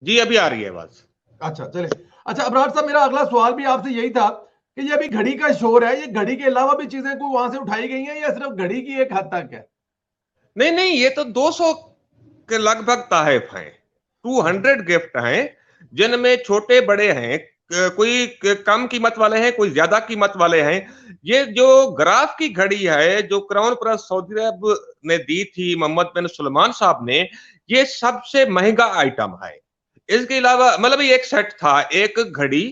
जी अभी आ रही है आवाज। अच्छा चले। अच्छा अबरार साहब, मेरा अगला सवाल भी आपसे यही था कि ये अभी घड़ी का शोर है, ये घड़ी के अलावा भी चीजें कोई वहां से उठाई गई हैं या सिर्फ घड़ी की एक हद तक है? नहीं नहीं, ये तो 200 के लगभग तहफ हैं। अच्छा 200 गिफ्ट हैं, जिनमें छोटे बड़े हैं। कोई कम कीमत वाले हैं, कोई ज्यादा कीमत वाले हैं। ये जो ग्राफ की घड़ी है जो क्राउन प्रिंस सऊदी अरब ने दी थी मोहम्मद बिन सुलेमान साहब ने, ये सबसे महंगा आइटम है। इसके अलावा मतलब ये एक सेट था, एक घड़ी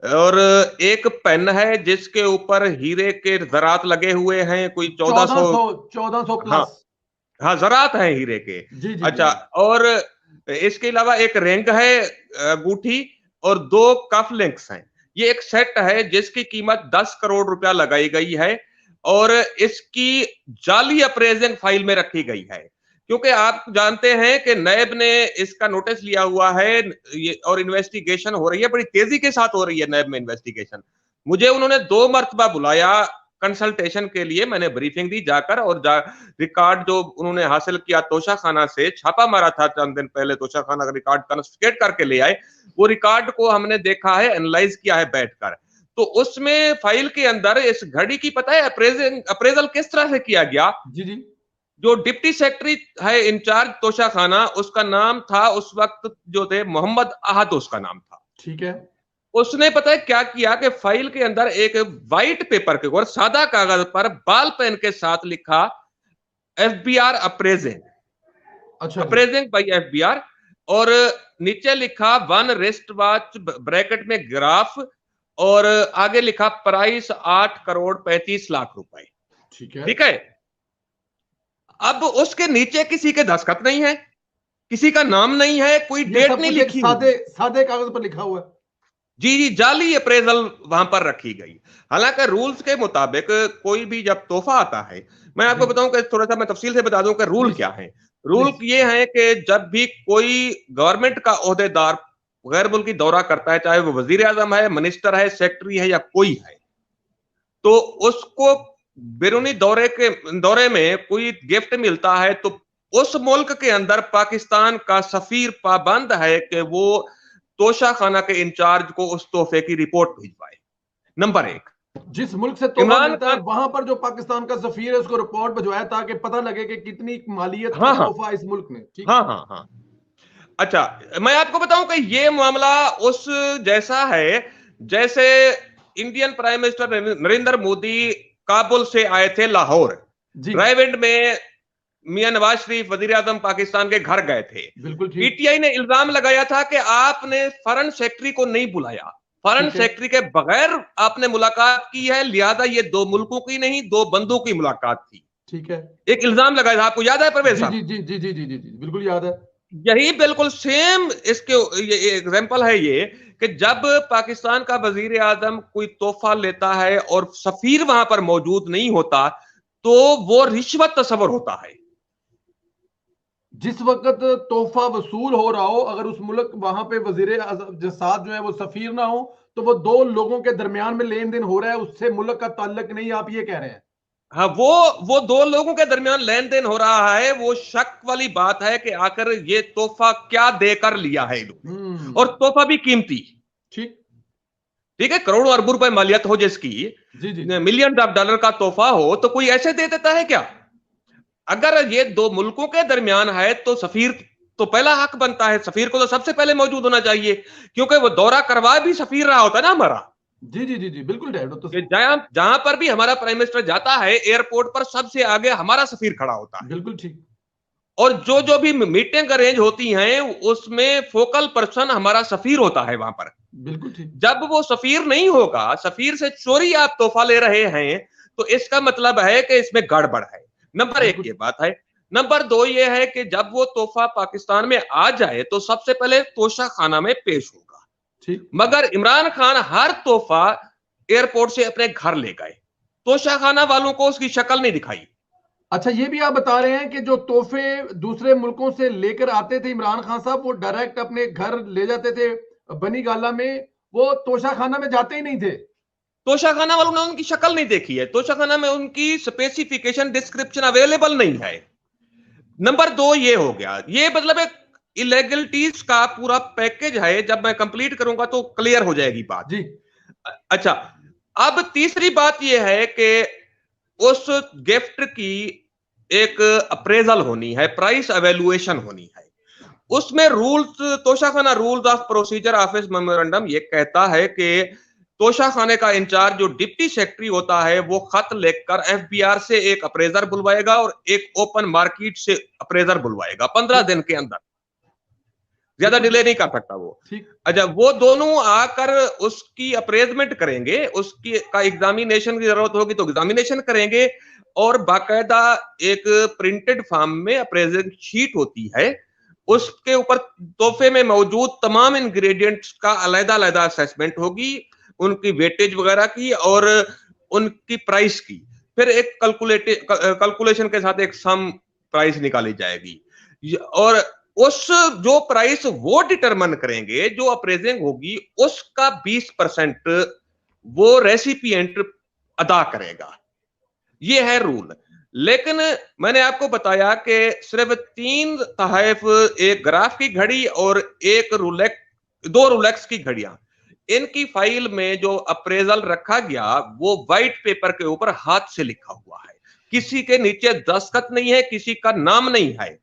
और एक पेन है जिसके ऊपर हीरे के जरात लगे हुए हैं, कोई 1400। 1400, 1400 हाँ प्लस। हाँ, जरात हैं हीरे के। जी जी जी अच्छा, जी। और इसके अलावा एक रिंग है, अंगूठी, और दो कफ लिंक्स हैं। ये एक सेट है जिसकी कीमत 10 करोड़ रुपया लगाई गई है, और इसकी जाली अप्रेजिंग फाइल में रखी गई है। क्योंकि आप जानते हैं कि नैब ने इसका नोटिस लिया हुआ है, ये और इन्वेस्टिगेशन हो रही है, बड़ी तेजी के साथ हो रही है नैब में इन्वेस्टिगेशन। मुझे उन्होंने 2 मरतबा बुलाया कंसल्टेशन के लिए, मैंने ब्रीफिंग दी जाकर, और रिकॉर्ड जो उन्होंने हासिल किया तोशा खाना से, छापा मारा था चंद दिन पहले, तोशा खाना का रिकॉर्ड कॉन्फिस्केट करके ले आए। वो रिकॉर्ड को हमने देखा है, एनालाइज किया है बैठकर। तो उसमें फाइल के अंदर इस घड़ी की पता है अप्रेजल किस तरह से किया गया। जी जी। जो डिप्टी सेक्रेटरी है इंचार्ज तोशा खाना, उसका नाम था उस वक्त जो थे मोहम्मद अहद, उसका नाम था। ठीक है। उसने पता है क्या किया कि फाइल के अंदर एक व्हाइट पेपर के ऊपर सादा कागज पर बाल पेन के साथ लिखा एफबीआर अप्रेजिंग, अच्छा जी। अप्रेजिंग बाई एफबीआर, और नीचे लिखा वन रिस्ट वॉच ब्रैकेट में ग्राफ, और आगे लिखा प्राइस 8 करोड़ 35 लाख रुपए। ठीक है। ठीक है। अब उसके नीचे किसी के दस्तखत नहीं है, किसी का नाम नहीं है, कोई ये डेट सब नहीं कुछ एक लिखी हुई। सादे सादे कागज पर लिखा हुआ है। जी जी, जाली अप्रेजल वहां पर रखी गई। हालांकि रूल्स के मुताबिक कोई भी जब तोहफा आता है, मैं जी आपको बताऊं कि थोड़ा सा मैं तफसील से बता दूं कि रूल प्लीज क्या है। Rule please. ये है कि जब भी कोई गवर्नमेंट का ओहदेदार गैर मुल्की दौरा करता है, चाहे वो वजीर आजम है, मिनिस्टर है, सेक्रेटरी है, या कोई है, तो उसको बैरूनी दौरे में कोई गिफ्ट मिलता है, तो उस मुल्क के अंदर पाकिस्तान का सफीर पाबंद है कि वो तोशा खाना के इंचार्ज को उस तोहफे की रिपोर्ट भिजवाए। नंबर एक। जिस मुल्क से तोहफा इमरान मिलता है खान। वहां पर जो पाकिस्तान का सफीर है उसको रिपोर्ट भिजवाया ताकि पता लगे कि कितनी मालियत का हाँ हाँ तोहफा इस मुल्क ने। ठीक हाँ है। हाँ हाँ। अच्छा, मैं आपको बताऊं कि ये मामला उस जैसा है जैसे Indian prime minister Narendra Modi Kabul से आए थे लाहौर, जी रायविंड में मियां नवाज शरीफ वजीर आजम पाकिस्तान के घर गए थे। बिल्कुल ठीक। पीटीआई ने इल्जाम लगाया था कि आपने फॉरेन सेक्रेटरी को नहीं बुलाया, फॉरेन ठीक है। सेक्रेटरी के बगैर आपने मुलाकात की है, लिहाजा ये दो मुल्कों की नहीं, दो बंदों की मुलाकात थी। ठीक है। एक इल्जाम लगाया था, आपको याद है परवेज जी जी साहब? जी जी जी जी जी जी बिल्कुल याद है। यही बिल्कुल सेम इसके ये एग्जांपल है ये, कि जब पाकिस्तान का वजीर आजम कोई तोहफा लेता है और सफीर वहां पर मौजूद नहीं होता, तो वो रिश्वत तस्वर होता है। जिस वक्त तोहफा वसूल हो रहा हो, अगर उस मुल्क वहां पे वजीर जो साथ जो है वो सफीर ना हो, तो वो दो लोगों के दरमियान में लेन देन हो रहा है, उससे मुल्क का ताल्लुक नहीं, आप ये कह रहे हैं? हाँ, वो दो लोगों के दरमियान लेन देन हो रहा है। वो शक वाली बात है कि आखिर ये तोहफा क्या देकर लिया है इन्होंने, और तोहफा भी कीमती। ठीक। ठीक है, करोड़ों अरबों रुपए मालियत हो जिसकी, जी जी जी। मिलियन ऑफ डॉलर का तोहफा हो, तो कोई ऐसे दे देता है क्या? अगर ये दो मुल्कों के दरमियान है तो सफीर तो पहला हक बनता है, सफीर को तो सबसे पहले मौजूद होना चाहिए, क्योंकि वो दौरा करवा भी सफीर रहा होता है ना हमारा। जी जी जी जी बिल्कुल डैड तो। कि जहां जहां पर भी हमारा प्राइम मिनिस्टर जाता है, एयरपोर्ट पर सबसे आगे हमारा सफीर खड़ा होता है। बिल्कुल ठीक। और जो जो भी मीटिंग अरेंज होती हैं उसमें फोकल पर्सन हमारा सफीर होता है वहां पर। बिल्कुल ठीक। जब वो सफीर नहीं होगा, सफीर से चोरी आप तोहफा ले रहे हैं, तो इसका मतलब है कि इसमें गड़बड़ है। नंबर एक बिल्कुल ये बात है। नंबर दो ये है कि जब वो तोहफा पाकिस्तान में आ जाए तो सबसे पहले तोशा खाना में पेश होगा। ठीक। मगर इमरान खान हर तोहफा एयरपोर्ट से अपने घर ले गए, तोशा खाना वालों को उसकी शक्ल नहीं दिखाई। अच्छा ये भी आप बता रहे हैं कि जो तोहफे दूसरे मुल्कों से लेकर आते थे इमरान खान साहब, वो डायरेक्ट अपने घर ले जाते थे बनी गाला में, वो तोशा खाना में जाते ही नहीं थे? तोशाखाना वालों ने उनकी शक्ल नहीं देखी है, तोशाखाना में उनकी स्पेसिफिकेशन डिस्क्रिप्शन अवेलेबल नहीं है। नंबर दो ये हो गया, ये मतलब एक इलेगलिटीज का पूरा पैकेज है, जब मैं कंप्लीट करूंगा तो क्लियर हो जाएगी बात जी। अच्छा, अब तीसरी बात यह है कि उस गिफ्ट की एक अप्रेजल होनी है, प्राइस एवेल्युएशन होनी है। उसमें rules, Toshakhana rules of procedure office memorandum ये कहता है कि तोशाखाने का इंचार्ज जो डिप्टी सेक्रेटरी होता है वो खत लिखकर एफबीआर से एक अप्रेजर बुलवाएगा और एक ओपन मार्केट से अप्रेजर बुलवाएगा 15 दिन के अंदर, ज्यादा डिले नहीं कर सकता वो। अच्छा, वो दोनों आकर उसकी अप्रेजमेंट करेंगे, उसकी का एग्जामिनेशन की जरूरत होगी तो एग्जामिनेशन करेंगे, और बाकायदा एक प्रिंटेड फॉर्म में अप्रेजल शीट होती है, उसके ऊपर तोहफे में मौजूद तमाम इंग्रेडिएंट्स का अलग-अलग असेसमेंट होगी, उनकी वेटेज वगैरह की और उनकी प्राइस की। फिर एक कैलकुलेशन के साथ एक सम प्राइस निकाली जाएगी और उस जो प्राइस वो डिटरमाइन करेंगे, जो अप्रेजिंग होगी उसका 20% वो रेसिपिएंट अदा करेगा। ये है रूल। लेकिन मैंने आपको बताया कि सिर्फ 3 तहफ, एक ग्राफ की घड़ी और एक रोलेक्स, 2 रोलेक्स की घड़ियां, इनकी फाइल में जो अप्रेजल रखा गया वो व्हाइट पेपर के ऊपर हाथ से लिखा हुआ है, किसी के नीचे दस्तखत नहीं है, किसी का नाम नहीं है।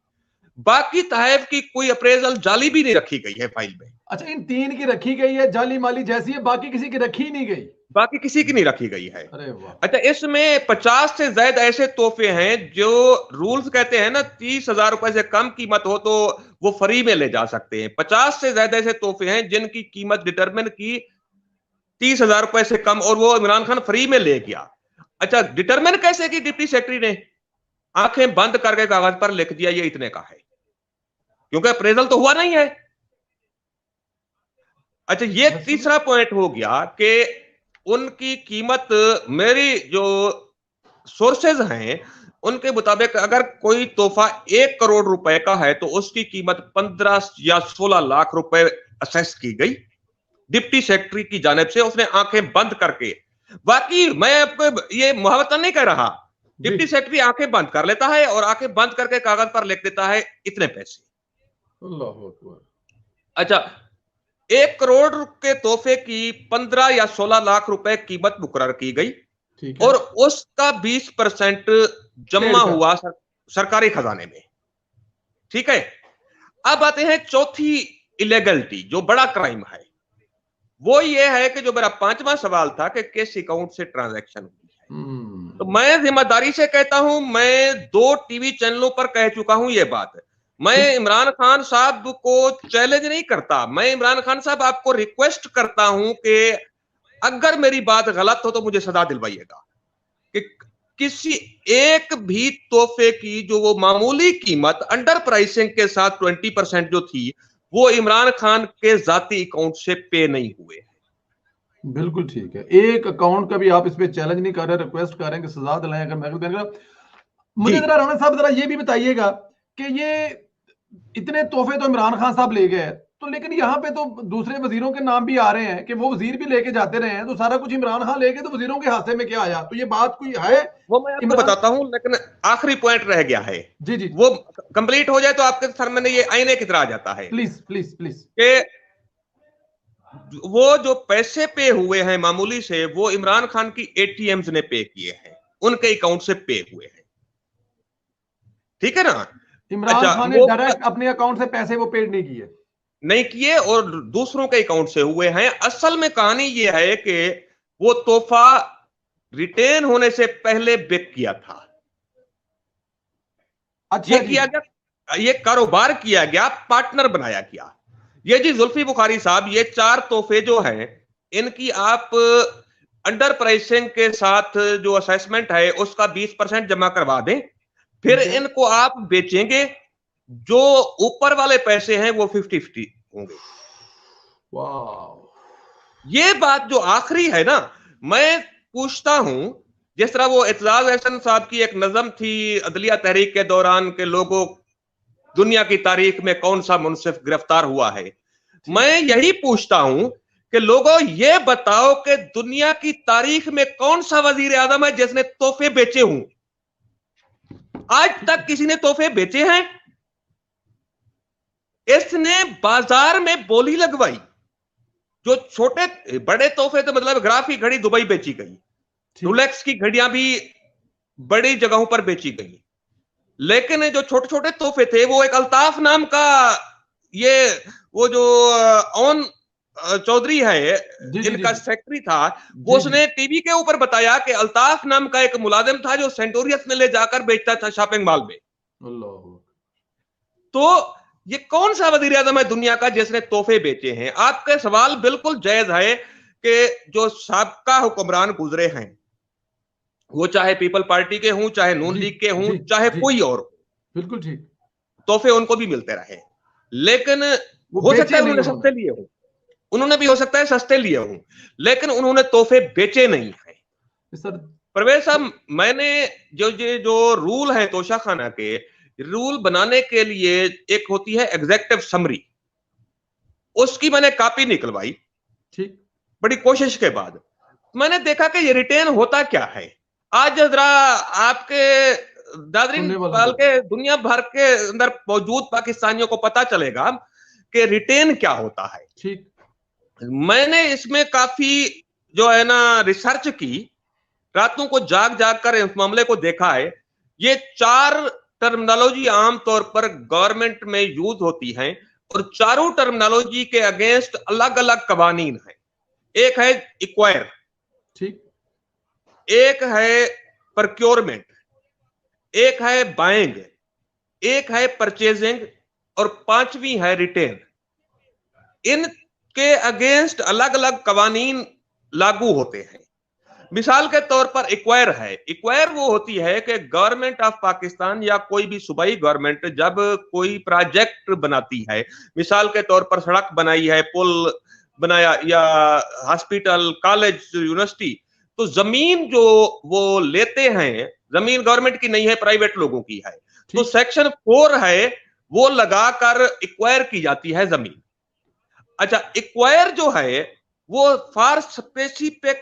बाकी तहफ की कोई अप्रेजल जाली भी नहीं रखी गई है फाइल में। अच्छा, इन 3 की रखी गई है जाली माली जैसी है, बाकी किसी की रखी नहीं गई, बाकी किसी की नहीं रखी गई है। अरे वाह। अच्छा, इसमें 50 से ज्यादा ऐसे तोहफे हैं जो रूल्स कहते हैं ना 30,000 रुपए से कम कीमत हो तो वो फ्री में ले जा सकते हैं। 50 से ज्यादा ऐसे तोहफे हैं जिनकी कीमत डिटरमिन की 30,000 रुपए से कम, और वो इमरान खान फ्री में ले गया। अच्छा, डिटरमिन कैसे की डिप्टी सेक्रेटरी ने? आंखें बंद करके कागज पर लिख दिया ये इतने का है, क्योंकि अप्रेजल तो हुआ नहीं है। अच्छा, ये तीसरा पॉइंट हो गया कि उनकी कीमत, मेरी जो सोर्सेज हैं उनके मुताबिक अगर कोई तोहफा 1 करोड़ रुपए का है तो उसकी कीमत 15 या 16 लाख रुपए असेस की गई डिप्टी सेक्रेटरी की जानिब से, उसने आंखें बंद करके। बाकी मैं आपको ये मुहावता नहीं कह रहा, डिप्टी सेक्रेटरी आंखें बंद कर लेता है और आंखें बंद करके कागज पर लिख देता है इतने पैसे। अल्लाह अकबर। अच्छा, 1 करोड़ के तोहफे की 15 या 16 लाख रुपए कीमत मुकर्रर की गई और उसका 20% जमा हुआ सरकारी खजाने में। ठीक है, अब आते हैं चौथी इलीगलिटी, जो बड़ा क्राइम है। वो ये है कि जो मेरा 5वां सवाल था कि किस अकाउंट से ट्रांजैक्शन हुई है, तो मैं जिम्मेदारी से कहता हूं, मैं 2 टीवी चैनलों पर कह चुका हूं ये बात। मैं इमरान खान साहब को चैलेंज नहीं करता, मैं इमरान खान साहब आपको रिक्वेस्ट करता हूं कि अगर मेरी बात गलत हो तो मुझे सजा दिलवाइएगा कि किसी एक भी तोहफे की जो वो मामूली कीमत अंडर प्राइसिंग के साथ 20% जो थी वो इमरान खान के जाती अकाउंट से पे नहीं हुए। बिल्कुल ठीक है, एक अकाउंट का भी आप इस पे चैलेंज नहीं कर रहे, रिक्वेस्ट कर रहे हैं कि सजा दिलाएं। अगर मैं मुझे जरा राणा साहब जरा ये भी बताइएगा कि ये इतने तोहफे तो इमरान खान साहब ले गए, तो लेकिन यहाँ पे तो दूसरे वजीरों के नाम भी आ रहे हैं कि वो वजीर भी लेके जाते रहे हैं, तो सारा कुछ इमरान खान ले गए तो वजीरों के हाथे में क्या आया? तो ये बात कोई है? वो मैं आपको बताता हूं, लेकिन आखिरी पॉइंट रह गया है। जी जी, वो कंप्लीट हो जाए तो आपके सामने ये आईने की तरह आ जाता है। Please please please. कि वो जो पैसे पे हुए हैं मामूली से, वो इमरान खान की एटीएम्स ने पे किए हैं, उनके अकाउंट से पे हुए हैं। ठीक है ना? इमरान खान ने डायरेक्ट अपने अकाउंट से पैसे वो पेड नहीं किए और दूसरों के अकाउंट से हुए हैं। असल में कहानी ये है कि वो तोहफा रिटेन होने से पहले बिक किया था। अच्छा, ये किया गया, ये कारोबार किया गया, पार्टनर बनाया गया। ये जी जुल्फी बुखारी साहब, ये 4 तोहफे जो हैं इनकी आप अंडर प्राइसिंग के साथ जो असेसमेंट है उसका 20% जमा करवा दें, फिर इनको आप बेचेंगे, जो ऊपर वाले पैसे हैं वो 50-50 होंगे। वाह। ये बात जो आखिरी है ना, मैं पूछता हूं, जिस तरह वो एतजाज एहसन साहब की एक नज़म थी अदलिया तहरीक के दौरान के लोगों, दुनिया की तारीख में कौन सा मुनसिफ गिरफ्तार हुआ है, मैं यही पूछता हूं कि लोगों ये बताओ कि दुनिया की तारीख में कौन सा वजीर आजम है जिसने तोहफे बेचे हों? आज तक किसी ने तोहफे बेचे हैं? इसने बाजार में बोली लगवाई। जो छोटे बड़े तोहफे तो मतलब ग्राफ की घड़ी दुबई बेची गई, रोलेक्स की घड़ियां भी बड़ी जगहों पर बेची गई, लेकिन जो छोटे छोटे तोहफे थे वो एक अल्ताफ नाम का, ये वो जो ओन चौधरी है जिनका सेक्रेटरी था, वो उसने टीवी के ऊपर बताया कि अल्ताफ नाम का एक मुलाजिम था जो सेंटोरियस में ले जाकर बेचता था शॉपिंग मॉल में। तो ये कौन सा वजीर आजम है दुनिया का जिसने तोहफे बेचे हैं? आपके सवाल बिल्कुल जायज है कि जो साबका हुक्मरान गुजरे हैं, वो चाहे पीपल पार्टी के हों, चाहे नून लीग के हों, चाहे कोई और, बिल्कुल ठीक, तोहफे उनको भी मिलते रहे, लेकिन हो सकता है उन्होंने सस्ते लिए हों, उन्होंने भी हो सकता है सस्ते लिए हों, लेकिन उन्होंने तोहफे बेचे नहीं है। परवेज साहब, मैंने जो रूल है तोशाखाना के, रूल बनाने के लिए एक होती है एग्जेक्टिव समरी, उसकी मैंने कॉपी निकलवाई, ठीक, बड़ी कोशिश के बाद मैंने देखा कि ये रिटेन होता क्या है। आज जरा आपके दादरीन पाल के दुनिया भर के अंदर मौजूद पाकिस्तानियों को पता चलेगा कि रिटेन क्या होता है। ठीक, मैंने इसमें काफी जो है ना रिसर्च की, रातों को जाग जाग कर इस मामले को देखा है। ये 4 टर्मिनोलॉजी आमतौर पर गवर्नमेंट में यूज होती हैं और चारों टर्मिनोलॉजी के अगेंस्ट अलग अलग कवानीन है। एक है इक्वायर, ठीक, एक है प्रोक्योरमेंट, एक है बाइंग, एक है परचेजिंग और 5वीं है रिटेन। इनके अगेंस्ट अलग अलग कवानीन लागू होते हैं। मिसाल के तौर पर इक्वायर है, इक्वायर वो होती है कि गवर्नमेंट ऑफ पाकिस्तान या कोई भी सूबाई गवर्नमेंट जब कोई प्रोजेक्ट बनाती है, मिसाल के तौर पर सड़क बनाई है, पुल बनाया या हॉस्पिटल, कॉलेज, यूनिवर्सिटी, तो जमीन जो वो लेते हैं, जमीन गवर्नमेंट की नहीं है, प्राइवेट लोगों की है, तो सेक्शन 4 है, वो लगाकर इक्वायर की जाती है जमीन। अच्छा, इक्वायर जो है वो फॉर स्पेसिफिक